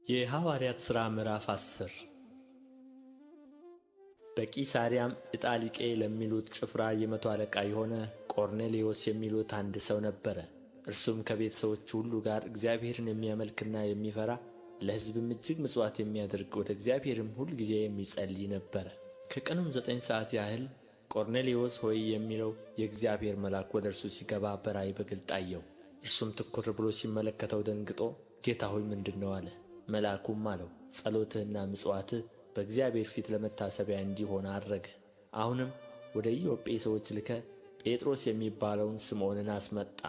የሐዋርያት ሥራ ምዕራፍ 10 በቂሳርያም ኢጣሊቄ ለሚሉት ጭፍራ የመቶ አለቃ የሆነ ቆርኔሌዎስ የሚሉት አንድ ሰው ነበረ። እርሱም ከቤተ ሰዎቹ ሁሉ ጋር እግዚአብሔርን የሚያመልክና የሚፈራ ለሕዝብም እጅግ ምጽዋት የሚያደርግ ወደ እግዚአብሔርም ሁልጊዜ የሚጸልይ ነበረ። ከቀኑም 9 ሰዓት ያህል ቆርኔሌዎስ ሆይ የሚለው የእግዚአብሔር መልአክ ወደ እርሱ ሲገባ በራእይ በግልጥ አየው። እርሱም ትኩር ብሎ ሲመለከተው ደንግጦ ጌታ ሆይ ምንድር ነው አለ። መልአኩም አለው ጸሎትህና ምጽዋትህ በእግዚአብሔር ፊት ለመታሰቢያ እንዲሆን አድረገ። አሁንም ወደ ኢዮጴ ሰዎች ልከህ ጴጥሮስ የሚባለውን ስምዖንን አስመጣ።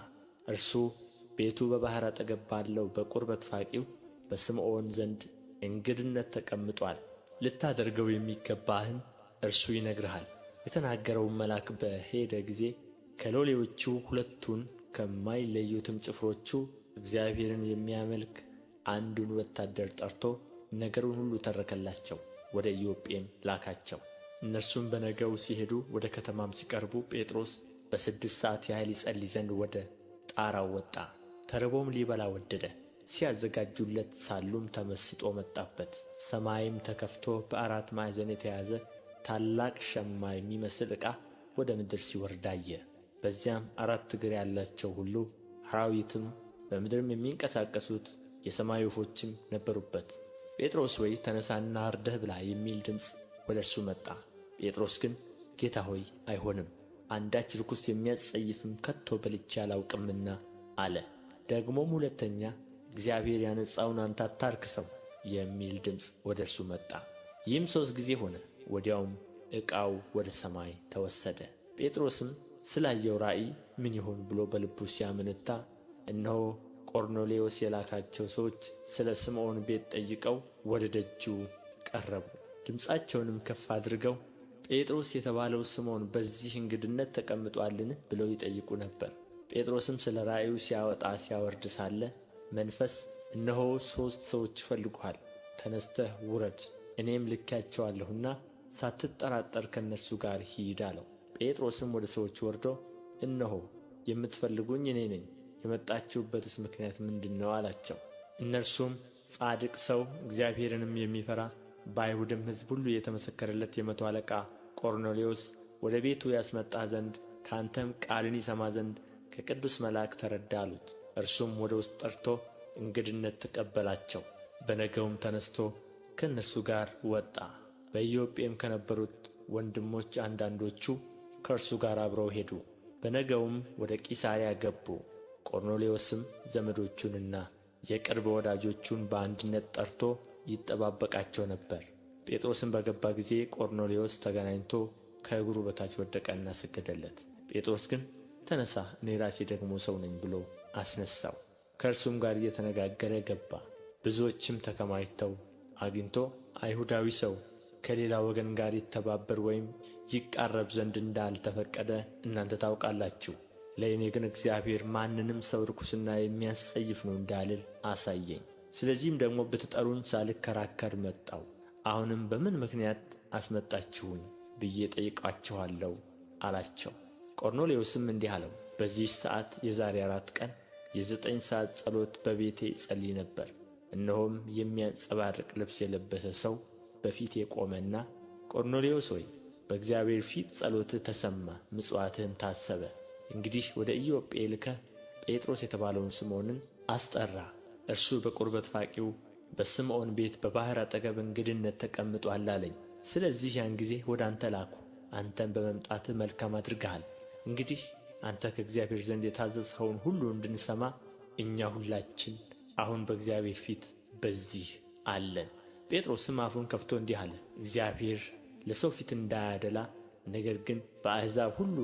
እርሱ ቤቱ በባሕር አጠገብ ባለው በቁርበት ፋቂው በስምዖን ዘንድ እንግድነት ተቀምጦአል። ልታደርገው የሚገባህን እርሱ ይነግርሃል። የተናገረውን መልአክ በሄደ ጊዜ ከሎሌዎቹ ሁለቱን ከማይለዩትም ጭፍሮቹ እግዚአብሔርን የሚያመልክ አንዱን ወታደር ጠርቶ ነገሩን ሁሉ ተረከላቸው። ወደ ኢዮጴም ላካቸው። እነርሱም በነገው ሲሄዱ ወደ ከተማም ሲቀርቡ ጴጥሮስ በ6 ሰዓት ያህል ይጸልይ ዘንድ ወደ ጣራው ወጣ። ተርቦም ሊበላ ወደደ። ሲያዘጋጁለት ሳሉም ተመስጦ መጣበት። ሰማይም ተከፍቶ በአራት ማዕዘን የተያዘ ታላቅ ሸማ የሚመስል ዕቃ ወደ ምድር ሲወርድ አየ። በዚያም 4 እግር ያላቸው ሁሉ አራዊትም በምድርም የሚንቀሳቀሱት የሰማይ ወፎችም ነበሩበት። ጴጥሮስ ሆይ ተነሣና አርደህ ብላ የሚል ድምፅ ወደ እርሱ መጣ። ጴጥሮስ ግን ጌታ ሆይ አይሆንም፣ አንዳች ርኩስ የሚያስጸይፍም ከቶ በልቼ አላውቅምና አለ። ደግሞም ሁለተኛ እግዚአብሔር ያነጻውን አንተ አታርክሰው የሚል ድምፅ ወደ እርሱ መጣ። ይህም 3 ጊዜ ሆነ። ወዲያውም ዕቃው ወደ ሰማይ ተወሰደ። ጴጥሮስም ስላየው ራእይ ምን ይሆን ብሎ በልቡ ሲያመነታ እነሆ ቆርኔሌዎስ የላካቸው ሰዎች ስለ ስምዖን ቤት ጠይቀው ወደ ደጁ ቀረቡ። ድምፃቸውንም ከፍ አድርገው ጴጥሮስ የተባለው ስምዖን በዚህ እንግድነት ተቀምጦአልን ብለው ይጠይቁ ነበር። ጴጥሮስም ስለ ራእዩ ሲያወጣ ሲያወርድ ሳለ መንፈስ እነሆ 3 ሰዎች ይፈልጉሃል፣ ተነሥተህ ውረድ፣ እኔም ልኬአቸዋለሁና ሳትጠራጠር ከእነርሱ ጋር ሂድ አለው። ጴጥሮስም ወደ ሰዎች ወርዶ እነሆ የምትፈልጉኝ እኔ ነኝ፣ የመጣችሁበትስ ምክንያት ምንድር ነው አላቸው። እነርሱም ጻድቅ ሰው እግዚአብሔርንም የሚፈራ በአይሁድም ሕዝብ ሁሉ የተመሰከረለት የመቶ አለቃ ቆርኔሌዎስ ወደ ቤቱ ያስመጣህ ዘንድ ከአንተም ቃልን ይሰማ ዘንድ ከቅዱስ መልአክ ተረዳ አሉት። እርሱም ወደ ውስጥ ጠርቶ እንግድነት ተቀበላቸው። በነገውም ተነሥቶ ከእነርሱ ጋር ወጣ። በኢዮጴም ከነበሩት ወንድሞች አንዳንዶቹ ከእርሱ ጋር አብረው ሄዱ። በነገውም ወደ ቂሳርያ ገቡ። ቆርኔሌዎስም ዘመዶቹንና የቅርብ ወዳጆቹን በአንድነት ጠርቶ ይጠባበቃቸው ነበር። ጴጥሮስም በገባ ጊዜ ቆርኔሌዎስ ተገናኝቶ ከእግሩ በታች ወደቀና ሰገደለት። ጴጥሮስ ግን ተነሣ፣ እኔ ራሴ ደግሞ ሰው ነኝ ብሎ አስነሣው። ከእርሱም ጋር እየተነጋገረ ገባ። ብዙዎችም ተከማችተው አግኝቶ አይሁዳዊ ሰው ከሌላ ወገን ጋር ይተባበር ወይም ይቃረብ ዘንድ እንዳልተፈቀደ እናንተ ታውቃላችሁ። ለእኔ ግን እግዚአብሔር ማንንም ሰው ርኩስና የሚያስጸይፍ ነው እንዳልል አሳየኝ። ስለዚህም ደግሞ ብትጠሩኝ ሳልከራከር መጣሁ። አሁንም በምን ምክንያት አስመጣችሁኝ ብዬ ጠይቃችኋለሁ አላቸው። ቆርኔሌዎስም እንዲህ አለው፣ በዚህ ሰዓት የዛሬ 4 ቀን የ9 ሰዓት ጸሎት በቤቴ ጸልይ ነበር። እነሆም የሚያንጸባርቅ ልብስ የለበሰ ሰው በፊቴ ቆመና ቆርኔሌዎስ ሆይ በእግዚአብሔር ፊት ጸሎትህ ተሰማ፣ ምጽዋትህም ታሰበ። እንግዲህ ወደ ኢዮጴ ልከህ ጴጥሮስ የተባለውን ስምዖንን አስጠራ። እርሱ በቁርበት ፋቂው በስምዖን ቤት በባሕር አጠገብ እንግድነት ተቀምጦአል አለኝ። ስለዚህ ያን ጊዜ ወደ አንተ ላኩ። አንተም በመምጣትህ መልካም አድርገሃል። እንግዲህ አንተ ከእግዚአብሔር ዘንድ የታዘዝኸውን ሁሉ እንድንሰማ እኛ ሁላችን አሁን በእግዚአብሔር ፊት በዚህ አለን። ጴጥሮስም አፉን ከፍቶ እንዲህ አለ፣ እግዚአብሔር ለሰው ፊት እንዳያደላ ነገር ግን በአሕዛብ ሁሉ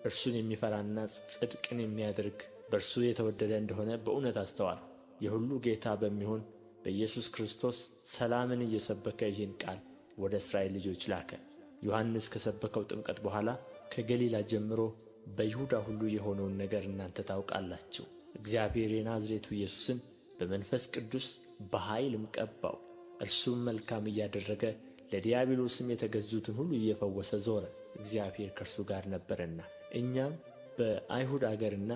እርሱን የሚፈራና ጽድቅን የሚያደርግ በእርሱ የተወደደ እንደሆነ በእውነት አስተዋልሁ። የሁሉ ጌታ በሚሆን በኢየሱስ ክርስቶስ ሰላምን እየሰበከ ይህን ቃል ወደ እስራኤል ልጆች ላከ። ዮሐንስ ከሰበከው ጥምቀት በኋላ ከገሊላ ጀምሮ በይሁዳ ሁሉ የሆነውን ነገር እናንተ ታውቃላችሁ። እግዚአብሔር የናዝሬቱ ኢየሱስን በመንፈስ ቅዱስ በኃይልም ቀባው። እርሱም መልካም እያደረገ ለዲያብሎስም የተገዙትን ሁሉ እየፈወሰ ዞረ፣ እግዚአብሔር ከእርሱ ጋር ነበረና። እኛም በአይሁድ አገርና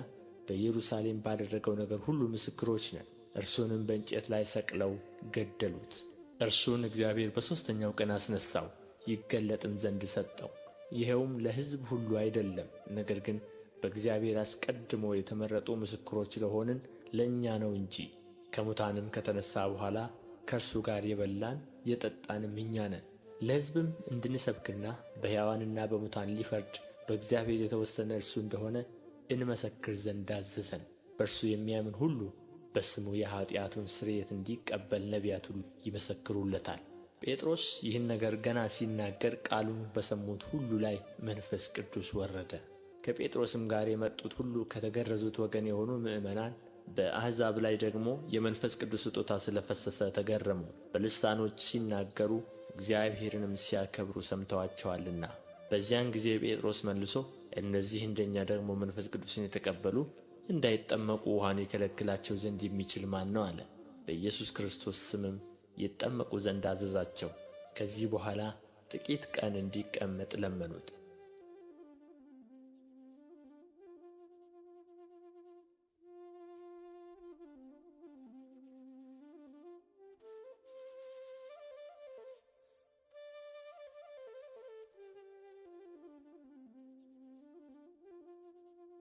በኢየሩሳሌም ባደረገው ነገር ሁሉ ምስክሮች ነን። እርሱንም በእንጨት ላይ ሰቅለው ገደሉት። እርሱን እግዚአብሔር በሦስተኛው ቀን አስነሣው፣ ይገለጥም ዘንድ ሰጠው። ይኸውም ለሕዝብ ሁሉ አይደለም፣ ነገር ግን በእግዚአብሔር አስቀድሞ የተመረጡ ምስክሮች ለሆንን ለእኛ ነው እንጂ። ከሙታንም ከተነሣ በኋላ ከእርሱ ጋር የበላን የጠጣንም እኛ ነን። ለሕዝብም እንድንሰብክና በሕያዋንና በሙታን ሊፈርድ በእግዚአብሔር የተወሰነ እርሱ እንደሆነ እንመሰክር ዘንድ አዘዘን። በእርሱ የሚያምን ሁሉ በስሙ የኃጢአቱን ስርየት እንዲቀበል ነቢያት ሁሉ ይመሰክሩለታል። ጴጥሮስ ይህን ነገር ገና ሲናገር ቃሉን በሰሙት ሁሉ ላይ መንፈስ ቅዱስ ወረደ። ከጴጥሮስም ጋር የመጡት ሁሉ ከተገረዙት ወገን የሆኑ ምዕመናን፣ በአሕዛብ ላይ ደግሞ የመንፈስ ቅዱስ ስጦታ ስለ ፈሰሰ ተገረሙ። በልሳኖች ሲናገሩ እግዚአብሔርንም ሲያከብሩ ሰምተዋቸዋልና። በዚያን ጊዜ ጴጥሮስ መልሶ እነዚህ እንደኛ ደግሞ መንፈስ ቅዱስን የተቀበሉ እንዳይጠመቁ ውኃን ይከለክላቸው ዘንድ የሚችል ማን ነው? አለ። በኢየሱስ ክርስቶስ ስምም ይጠመቁ ዘንድ አዘዛቸው። ከዚህ በኋላ ጥቂት ቀን እንዲቀመጥ ለመኑት።